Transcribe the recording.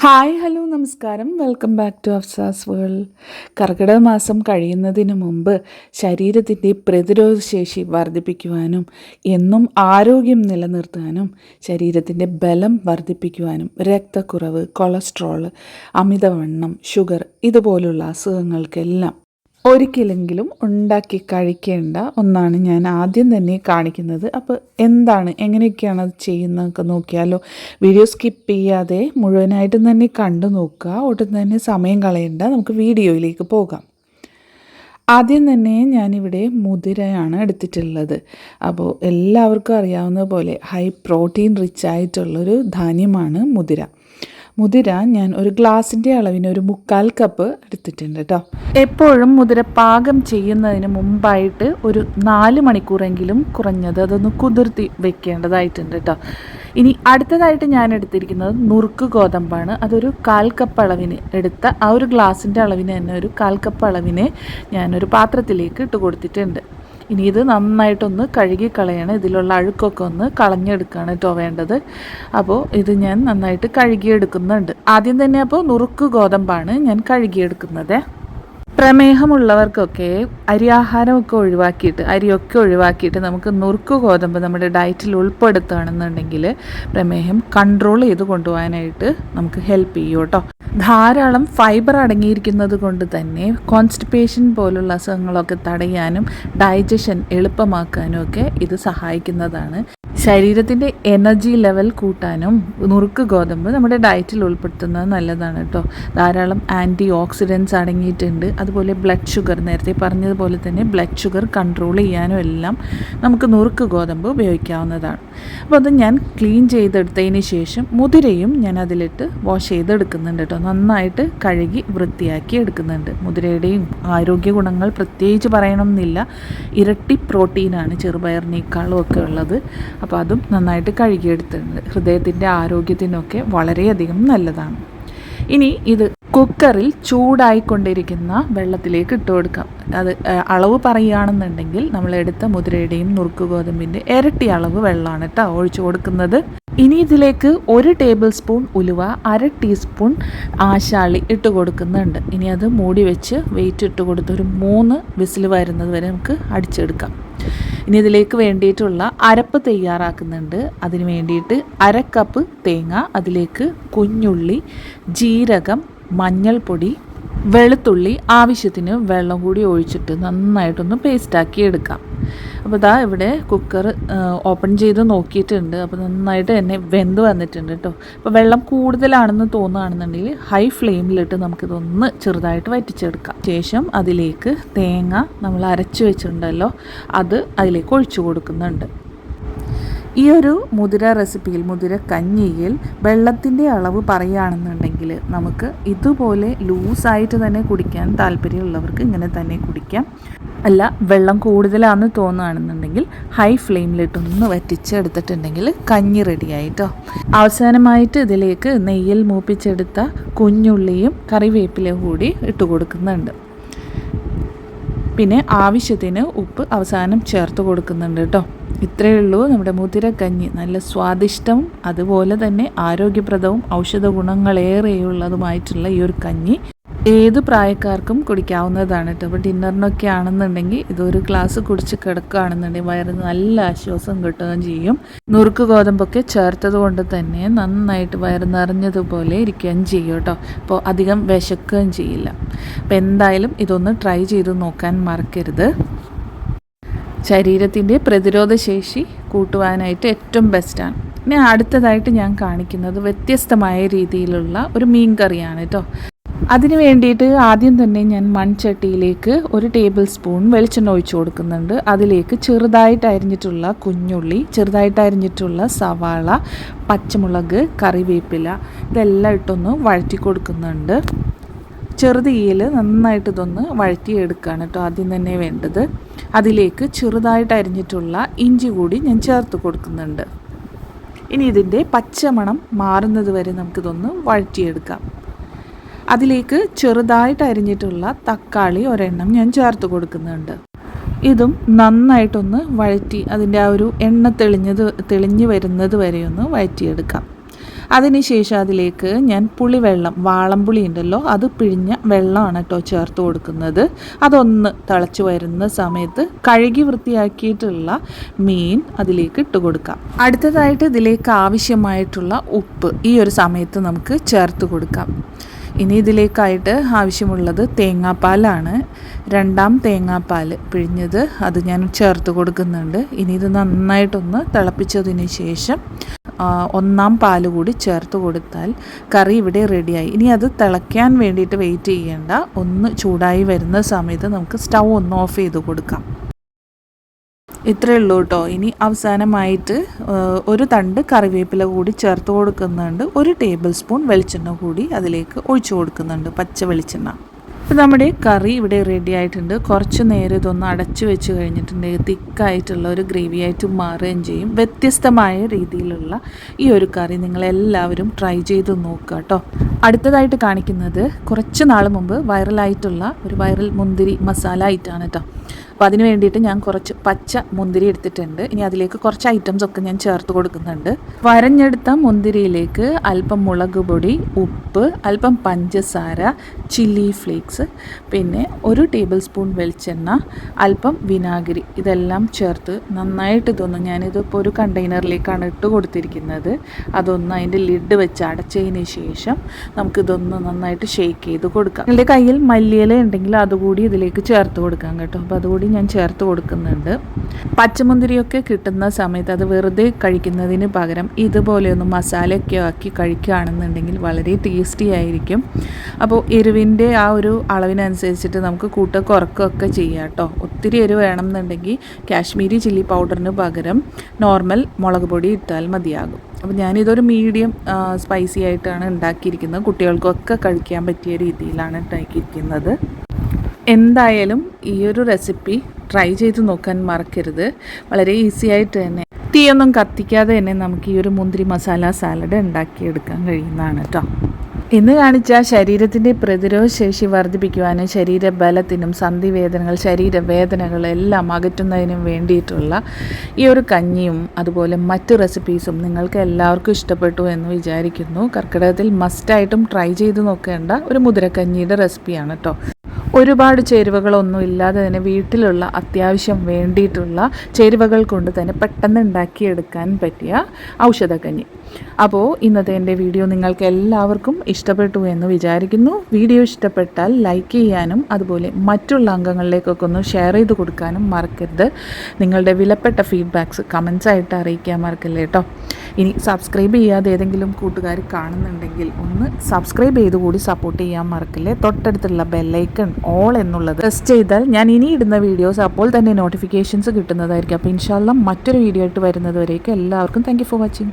Hi hello നമസ്കാരം, welcome back to Afsa's world. കർക്കിടക മാസം കഴിയുന്നതിന് മുമ്പ് ശരീരത്തിൻ്റെ പ്രതിരോധശേഷി വർദ്ധിപ്പിക്കുവാനും എന്നും ആരോഗ്യം നിലനിർത്താനും ശരീരത്തിൻ്റെ ബലം വർദ്ധിപ്പിക്കുവാനും രക്തക്കുറവ്, കൊളസ്ട്രോൾ, അമിതവണ്ണം, ഷുഗർ ഇതുപോലുള്ള അസുഖങ്ങൾക്കെല്ലാം ഒരിക്കലെങ്കിലും ഉണ്ടാക്കി കഴിക്കേണ്ട ഒന്നാണ് ഞാൻ ആദ്യം തന്നെ കാണിക്കുന്നത്. അപ്പോൾ എങ്ങനെയൊക്കെയാണ് അത് ചെയ്യുന്നതൊക്കെ നോക്കിയാലോ. വീഡിയോ സ്കിപ്പ് ചെയ്യാതെ മുഴുവനായിട്ടും തന്നെ കണ്ടു നോക്കുക. ഒട്ടും തന്നെ സമയം കളയണ്ട, നമുക്ക് വീഡിയോയിലേക്ക് പോകാം. ആദ്യം തന്നെ ഞാനിവിടെ മുതിരയാണ് എടുത്തിട്ടുള്ളത്. അപ്പോൾ എല്ലാവർക്കും അറിയാവുന്ന പോലെ ഹൈ പ്രോട്ടീൻ റിച്ച് ആയിട്ടുള്ളൊരു ധാന്യമാണ് മുതിര. ഞാൻ ഒരു ഗ്ലാസിൻ്റെ അളവിന് ഒരു 1/4 കപ്പ് എടുത്തിട്ടുണ്ട് കേട്ടോ. എപ്പോഴും മുതിര പാകം ചെയ്യുന്നതിന് മുമ്പായിട്ട് ഒരു 4 മണിക്കൂറെങ്കിലും കുറഞ്ഞത് അതൊന്ന് കുതിർത്തി വെക്കേണ്ടതായിട്ടുണ്ട് കേട്ടോ. ഇനി അടുത്തതായിട്ട് ഞാൻ എടുത്തിരിക്കുന്നത് നുറുക്ക് ഗോതമ്പാണ്. അതൊരു 1/4 കപ്പ് അളവിന് എടുത്ത ആ ഒരു ഗ്ലാസിൻ്റെ അളവിന് തന്നെ ഒരു 1/4 കപ്പ് അളവിന് ഞാനൊരു പാത്രത്തിലേക്ക് ഇട്ട് കൊടുത്തിട്ടുണ്ട്. ഇനി ഇത് നന്നായിട്ടൊന്ന് കഴുകി കളയണം. ഇതിലുള്ള അഴുക്കൊക്കെ ഒന്ന് കളഞ്ഞെടുക്കുകയാണ് കേട്ടോ വേണ്ടത്. അപ്പോൾ ഇത് ഞാൻ നന്നായിട്ട് കഴുകിയെടുക്കുന്നുണ്ട്. ആദ്യം തന്നെ അപ്പോൾ നുറുക്ക് ഗോതമ്പാണ് ഞാൻ കഴുകിയെടുക്കുന്നത്. പ്രമേഹമുള്ളവർക്കൊക്കെ അരിയൊക്കെ ഒഴിവാക്കിയിട്ട് നമുക്ക് നുറുക്ക് ഗോതമ്പ് നമ്മുടെ ഡയറ്റിൽ ഉൾപ്പെടുത്തുകയാണെന്നുണ്ടെങ്കിൽ പ്രമേഹം കൺട്രോൾ ചെയ്ത് കൊണ്ടുപോകാനായിട്ട് നമുക്ക് ഹെൽപ്പ് ചെയ്യും കേട്ടോ. ധാരാളം ഫൈബർ അടങ്ങിയിരിക്കുന്നത് കൊണ്ട് തന്നെ കോൺസ്റ്റിപ്പേഷൻ പോലുള്ള അസുഖങ്ങളൊക്കെ തടയാനും ഡൈജഷൻ എളുപ്പമാക്കാനും ഒക്കെ ഇത് സഹായിക്കുന്നതാണ്. ശരീരത്തിൻ്റെ എനർജി ലെവൽ കൂട്ടാനും നുറുക്ക് ഗോതമ്പ് നമ്മുടെ ഡയറ്റിൽ ഉൾപ്പെടുത്തുന്നത് നല്ലതാണ് കേട്ടോ. ധാരാളം ആൻറ്റി ഓക്സിഡൻസ് അടങ്ങിയിട്ടുണ്ട്. അതുപോലെ ബ്ലഡ് ഷുഗർ, നേരത്തെ പറഞ്ഞതുപോലെ തന്നെ ബ്ലഡ് ഷുഗർ കൺട്രോൾ ചെയ്യാനും എല്ലാം നമുക്ക് നുറുക്ക് ഗോതമ്പ് ഉപയോഗിക്കാവുന്നതാണ്. അപ്പോൾ അത് ഞാൻ ക്ലീൻ ചെയ്തെടുത്തതിന് ശേഷം മുതിരയും ഞാൻ അതിലിട്ട് വാഷ് ചെയ്തെടുക്കുന്നുണ്ട് കേട്ടോ. നന്നായിട്ട് കഴുകി വൃത്തിയാക്കി എടുക്കുന്നുണ്ട്. മുതിരയുടെയും ആരോഗ്യ ഗുണങ്ങൾ പ്രത്യേകിച്ച് പറയണമെന്നില്ല. ഇരട്ടി പ്രോട്ടീനാണ് ചെറുപയറിനേക്കാളും ഒക്കെ ഉള്ളത്. അപ്പോൾ അതും നന്നായിട്ട് കഴുകിയെടുത്തിട്ടുണ്ട്. ഹൃദയത്തിൻ്റെ ആരോഗ്യത്തിനൊക്കെ വളരെയധികം നല്ലതാണ്. ഇനി ഇത് കുക്കറിൽ ചൂടായിക്കൊണ്ടിരിക്കുന്ന വെള്ളത്തിലേക്ക് ഇട്ട് കൊടുക്കാം. അത് അളവ് പറയുകയാണെന്നുണ്ടെങ്കിൽ നമ്മളെടുത്ത മുതിരയുടെയും നുറുക്ക് ഗോതമ്പിൻ്റെ ഇരട്ടി അളവ് വെള്ളമാണ് കേട്ടോ ഒഴിച്ചു കൊടുക്കുന്നത്. ഇനി ഇതിലേക്ക് 1 ടേബിൾ സ്പൂൺ ഉലുവ, 1/2 ടീസ്പൂൺ ആശാളി ഇട്ട് കൊടുക്കുന്നുണ്ട്. ഇനി അത് മൂടി വെച്ച് വെയിറ്റ് ഇട്ട് കൊടുത്ത് ഒരു 3 വിസിൽ വരുന്നത് വരെ നമുക്ക് അടിച്ചെടുക്കാം. ഇനി ഇതിലേക്ക് വേണ്ടിയിട്ടുള്ള അരപ്പ് തയ്യാറാക്കുന്നുണ്ട്. അതിന് വേണ്ടിയിട്ട് 1/2 കപ്പ് തേങ്ങ, അതിലേക്ക് കുഞ്ഞുള്ളി, ജീരകം, മഞ്ഞൾപ്പൊടി, വെളുത്തുള്ളി, ആവശ്യത്തിന് വെള്ളം കൂടി ഒഴിച്ചിട്ട് നന്നായിട്ടൊന്ന് പേസ്റ്റാക്കി എടുക്കാം. അപ്പോൾ ഇതാ ഇവിടെ കുക്കർ ഓപ്പൺ ചെയ്ത് നോക്കിയിട്ടുണ്ട്. അപ്പോൾ നന്നായിട്ട് തന്നെ വെന്ത് വന്നിട്ടുണ്ട് കേട്ടോ. അപ്പോൾ വെള്ളം കൂടുതലാണെന്ന് തോന്നുകയാണെന്നുണ്ടെങ്കിൽ ഹൈ ഫ്ലെയിമിലിട്ട് നമുക്കിതൊന്ന് ചെറുതായിട്ട് വറ്റിച്ചെടുക്കാം. ശേഷം അതിലേക്ക് തേങ്ങ നമ്മൾ അരച്ച് വെച്ചിട്ടുണ്ടല്ലോ അത് അതിലേക്ക് ഒഴിച്ചു കൊടുക്കുന്നുണ്ട്. ഈ ഒരു മുതിര റെസിപ്പിയിൽ, മുതിര കഞ്ഞിയിൽ വെള്ളത്തിൻ്റെ അളവ് പറയുകയാണെന്നുണ്ടെങ്കിൽ നമുക്ക് ഇതുപോലെ ലൂസായിട്ട് തന്നെ കുടിക്കാൻ താല്പര്യമുള്ളവർക്ക് ഇങ്ങനെ തന്നെ കുടിക്കാം. അല്ല, വെള്ളം കൂടുതലാണെന്ന് തോന്നുകയാണെന്നുണ്ടെങ്കിൽ ഹൈ ഫ്ലെയിമിലിട്ടൊന്ന് വറ്റിച്ചെടുത്തിട്ടുണ്ടെങ്കിൽ കഞ്ഞി റെഡിയായിട്ടോ. അവസാനമായിട്ട് ഇതിലേക്ക് നെയ്യിൽ മൂപ്പിച്ചെടുത്ത കുഞ്ഞുള്ളിയും കറിവേപ്പിലയും കൂടി ഇട്ട് കൊടുക്കുന്നുണ്ട്. പിന്നെ ആവശ്യത്തിന് ഉപ്പ് അവസാനം ചേർത്ത് കൊടുക്കുന്നുണ്ട് കേട്ടോ. ഇത്രയേ ഉള്ളൂ നമ്മുടെ മുതിര കഞ്ഞി. നല്ല സ്വാദിഷ്ടവും അതുപോലെ തന്നെ ആരോഗ്യപ്രദവും ഔഷധ ഗുണങ്ങളേറെയുള്ളതുമായിട്ടുള്ള ഈ ഒരു കഞ്ഞി ഏത് പ്രായക്കാർക്കും കുടിക്കാവുന്നതാണ് കേട്ടോ. അപ്പോൾ ഡിന്നറിനൊക്കെ ആണെന്നുണ്ടെങ്കിൽ ഇതൊരു ഗ്ലാസ് കുടിച്ച് കിടക്കുകയാണെന്നുണ്ടെങ്കിൽ വയറിന് നല്ല ആശ്വാസം കിട്ടുകയും ചെയ്യും. നുറുക്ക് ഗോതമ്പൊക്കെ ചേർത്തത് കൊണ്ട് തന്നെ നന്നായിട്ട് വയറ് നിറഞ്ഞതുപോലെ ഇരിക്കുകയും ചെയ്യും കേട്ടോ. അപ്പോൾ അധികം വിശക്കുകയും ചെയ്യില്ല. അപ്പോൾ എന്തായാലും ഇതൊന്ന് ട്രൈ ചെയ്ത് നോക്കാൻ മറക്കരുത്. ശരീരത്തിൻ്റെ പ്രതിരോധശേഷി കൂട്ടുവാനായിട്ട് ഏറ്റവും ബെസ്റ്റാണ്. ഇനി അടുത്തതായിട്ട് ഞാൻ കാണിക്കുന്നത് വ്യത്യസ്തമായ രീതിയിലുള്ള ഒരു മീൻ കറിയാണ് കേട്ടോ. അതിന് വേണ്ടിയിട്ട് ആദ്യം തന്നെ ഞാൻ മൺചട്ടിയിലേക്ക് 1 ടേബിൾ സ്പൂൺ വെളിച്ചെണ്ണ ഒഴിച്ചു കൊടുക്കുന്നുണ്ട്. അതിലേക്ക് ചെറുതായിട്ട് അരിഞ്ഞിട്ടുള്ള കുഞ്ഞുള്ളി, ചെറുതായിട്ട് അരിഞ്ഞിട്ടുള്ള സവാള, പച്ചമുളക്, കറിവേപ്പില ഇതെല്ലാം ഇട്ടൊന്ന് വഴറ്റി കൊടുക്കുന്നുണ്ട്. ചെറുതീയിൽ നന്നായിട്ട് ഇതൊന്ന് വഴറ്റിയെടുക്കുകയാണ് കേട്ടോ ആദ്യം തന്നെ വേണ്ടത്. അതിലേക്ക് ചെറുതായിട്ട് അരിഞ്ഞിട്ടുള്ള ഇഞ്ചി കൂടി ഞാൻ ചേർത്ത് കൊടുക്കുന്നുണ്ട്. ഇനി ഇതിൻ്റെ പച്ചമണം മാറുന്നത് വരെ നമുക്കിതൊന്ന് വഴറ്റിയെടുക്കാം. അതിലേക്ക് ചെറുതായിട്ട് അരിഞ്ഞിട്ടുള്ള തക്കാളി ഒരെണ്ണം ഞാൻ ചേർത്ത് കൊടുക്കുന്നുണ്ട്. ഇതും നന്നായിട്ടൊന്ന് വഴറ്റി അതിൻ്റെ ആ ഒരു എണ്ണ തെളിഞ്ഞ് വരുന്നത് വരെ ഒന്ന് വഴറ്റിയെടുക്കാം. അതിനുശേഷം അതിലേക്ക് ഞാൻ പുളിവെള്ളം, വാളംപുളി ഉണ്ടല്ലോ, അത് പിഴിഞ്ഞ വെള്ളമാണ് കേട്ടോ ചേർത്ത് കൊടുക്കുന്നത്. അതൊന്ന് തിളച്ച് വരുന്ന സമയത്ത് കഴുകി വൃത്തിയാക്കിയിട്ടുള്ള മീൻ അതിലേക്ക് ഇട്ട് കൊടുക്കാം. അടുത്തതായിട്ട് ഇതിലേക്ക് ആവശ്യമായിട്ടുള്ള ഉപ്പ് ഈ ഒരു സമയത്ത് നമുക്ക് ചേർത്ത് കൊടുക്കാം. ഇനി ഇതിലേക്കായിട്ട് ആവശ്യമുള്ളത് തേങ്ങാപ്പാലാണ്. 2 തേങ്ങാപ്പാൽ പിഴിഞ്ഞത് അത് ഞാൻ ചേർത്ത് കൊടുക്കുന്നുണ്ട്. ഇനി ഇത് നന്നായിട്ടൊന്ന് തിളപ്പിച്ചതിന് ശേഷം 1 പാൽ കൂടി ചേർത്ത് കൊടുത്താൽ കറി ഇവിടെ റെഡിയായി. ഇനി അത് തിളയ്ക്കാൻ വേണ്ടിയിട്ട് വെയിറ്റ് ചെയ്യേണ്ട. ഒന്ന് ചൂടായി വരുന്ന സമയത്ത് നമുക്ക് സ്റ്റൗ ഒന്ന് ഓഫ് ചെയ്ത് കൊടുക്കാം. ഇത്രയേ ഉള്ളൂ കേട്ടോ. ഇനി അവസാനമായിട്ട് 1 തണ്ട് കറിവേപ്പില കൂടി ചേർത്ത് കൊടുക്കുന്നുണ്ട്. 1 ടേബിൾ സ്പൂൺ വെളിച്ചെണ്ണ കൂടി അതിലേക്ക് ഒഴിച്ചു കൊടുക്കുന്നുണ്ട്, പച്ച വെളിച്ചെണ്ണ. അപ്പോൾ നമ്മുടെ കറി ഇവിടെ റെഡി ആയിട്ടുണ്ട്. കുറച്ച് നേരം ഇതൊന്ന് അടച്ചു വെച്ച് കഴിഞ്ഞിട്ടുണ്ടെങ്കിൽ തിക്കായിട്ടുള്ള ഒരു ഗ്രേവി ആയിട്ട് മാറുകയും ചെയ്യും. വ്യത്യസ്തമായ രീതിയിലുള്ള ഈ ഒരു കറി നിങ്ങളെല്ലാവരും ട്രൈ ചെയ്ത് നോക്കുക കേട്ടോ. അടുത്തതായിട്ട് കാണിക്കുന്നത് കുറച്ച് നാൾ മുമ്പ് വൈറലായിട്ടുള്ള ഒരു വൈറൽ മുന്തിരി മസാല ആയിട്ടാണ് കേട്ടോ. അപ്പോൾ അതിന് വേണ്ടിയിട്ട് ഞാൻ കുറച്ച് പച്ച മുന്തിരി എടുത്തിട്ടുണ്ട്. ഇനി അതിലേക്ക് കുറച്ച് ഐറ്റംസ് ഒക്കെ ഞാൻ ചേർത്ത് കൊടുക്കുന്നുണ്ട്. വരഞ്ഞെടുത്ത മുന്തിരിയിലേക്ക് അല്പം മുളക് പൊടി, ഉപ്പ്, അല്പം പഞ്ചസാര, ചില്ലി ഫ്ലേക്സ്, പിന്നെ 1 ടേബിൾ സ്പൂൺ വെളിച്ചെണ്ണ, അല്പം വിനാഗിരി, ഇതെല്ലാം ചേർത്ത് നന്നായിട്ട് ഇതൊന്ന്, ഞാനിതിപ്പോൾ ഒരു കണ്ടെയ്നറിലേക്കാണ് ഇട്ട് കൊടുത്തിരിക്കുന്നത്. അതൊന്ന് അതിൻ്റെ ലിഡ് വെച്ച് അടച്ചതിന് ശേഷം നമുക്കിതൊന്ന് നന്നായിട്ട് ഷേക്ക് ചെയ്ത് കൊടുക്കാം. എൻ്റെ കയ്യിൽ മല്ലിയില ഉണ്ടെങ്കിൽ അതുകൂടി ഇതിലേക്ക് ചേർത്ത് കൊടുക്കാം കേട്ടോ. അപ്പോൾ അതുകൂടി ഞാൻ ചേർത്ത് കൊടുക്കുന്നുണ്ട്. പച്ചമുന്തിരിയൊക്കെ കിട്ടുന്ന സമയത്ത് അത് വെറുതെ കഴിക്കുന്നതിന് പകരം ഇതുപോലെയൊന്ന് മസാലയൊക്കെ ആക്കി കഴിക്കുകയാണെന്നുണ്ടെങ്കിൽ വളരെ ടേസ്റ്റി ആയിരിക്കും. അപ്പോൾ എരിവിൻ്റെ ആ ഒരു അളവിനനുസരിച്ചിട്ട് നമുക്ക് കുറക്കുകയൊക്കെ ചെയ്യാം കേട്ടോ. ഒത്തിരി എരിവ് വേണമെന്നുണ്ടെങ്കിൽ കാശ്മീരി ചില്ലി പൗഡറിന് പകരം നോർമൽ മുളക് പൊടി ഇട്ടാൽ മതിയാകും. അപ്പോൾ ഞാനിതൊരു മീഡിയം സ്പൈസി ആയിട്ടാണ് ഉണ്ടാക്കിയിരിക്കുന്നത്. കുട്ടികൾക്കൊക്കെ കഴിക്കാൻ പറ്റിയ രീതിയിലാണ് ഉണ്ടാക്കിയിരിക്കുന്നത്. എന്തായാലും ഈ ഒരു റെസിപ്പി ട്രൈ ചെയ്ത് നോക്കാൻ മറക്കരുത്. വളരെ ഈസി ആയിട്ട് തന്നെ, തീയൊന്നും കത്തിക്കാതെ തന്നെ നമുക്ക് ഈ ഒരു മുന്തിരി മസാല സാലഡ് ഉണ്ടാക്കിയെടുക്കാൻ കഴിയുന്നതാണ് കേട്ടോ. ഇന്ന് കാണിച്ച ശരീരത്തിൻ്റെ പ്രതിരോധ ശേഷി വർദ്ധിപ്പിക്കുവാനും ശരീരബലത്തിനും സന്ധിവേദനകൾ, ശരീരവേദനകൾ എല്ലാം അകറ്റുന്നതിനും വേണ്ടിയിട്ടുള്ള ഈ ഒരു കഞ്ഞിയും അതുപോലെ മറ്റു റെസിപ്പീസും നിങ്ങൾക്ക് എല്ലാവർക്കും ഇഷ്ടപ്പെട്ടു എന്ന് വിചാരിക്കുന്നു. കർക്കിടകത്തിൽ മസ്റ്റായിട്ടും ട്രൈ ചെയ്ത് നോക്കേണ്ട ഒരു മുതിരക്കഞ്ഞിയുടെ റെസിപ്പിയാണ് കേട്ടോ. ഒരുപാട് ചേരുവകളൊന്നും ഇല്ലാതെ തന്നെ വീട്ടിലുള്ള അത്യാവശ്യം വേണ്ടിയിട്ടുള്ള ചേരുവകൾ കൊണ്ട് തന്നെ പെട്ടെന്ന് ഉണ്ടാക്കിയെടുക്കാൻ പറ്റിയ ഔഷധക്കഞ്ഞി. അപ്പോൾ ഇന്നത്തെ എൻ്റെ വീഡിയോ നിങ്ങൾക്ക് എല്ലാവർക്കും ഇഷ്ടപ്പെട്ടു എന്ന് വിചാരിക്കുന്നു. വീഡിയോ ഇഷ്ടപ്പെട്ടാൽ ലൈക്ക് ചെയ്യാനും അതുപോലെ മറ്റുള്ള അംഗങ്ങളിലേക്കൊക്കെ ഒന്ന് ഷെയർ ചെയ്ത് കൊടുക്കാനും മറക്കരുത്. നിങ്ങളുടെ വിലപ്പെട്ട ഫീഡ്ബാക്ക്സ് കമൻസ് ആയിട്ട് അറിയിക്കാൻ മറക്കല്ലേ കേട്ടോ. ഇനി സബ്സ്ക്രൈബ് ചെയ്യാതെ ഏതെങ്കിലും കൂട്ടുകാർ കാണുന്നുണ്ടെങ്കിൽ ഒന്ന് സബ്സ്ക്രൈബ് ചെയ്ത് കൂടി സപ്പോർട്ട് ചെയ്യാൻ മറക്കല്ലേ. തൊട്ടടുത്തുള്ള ബെല്ലൈക്കൺ ഓൾ എന്നുള്ളത് പ്രസ് ചെയ്താൽ ഞാൻ ഇനി ഇടുന്ന വീഡിയോസ് അപ്പോൾ തന്നെ നോട്ടിഫിക്കേഷൻസ് കിട്ടുന്നതായിരിക്കും. അപ്പോൾ ഇൻഷാല്ലാ മറ്റൊരു വീഡിയോ ആയിട്ട് വരുന്നത് വരേക്കും എല്ലാവർക്കും താങ്ക് യു ഫോർ വാച്ചിങ്.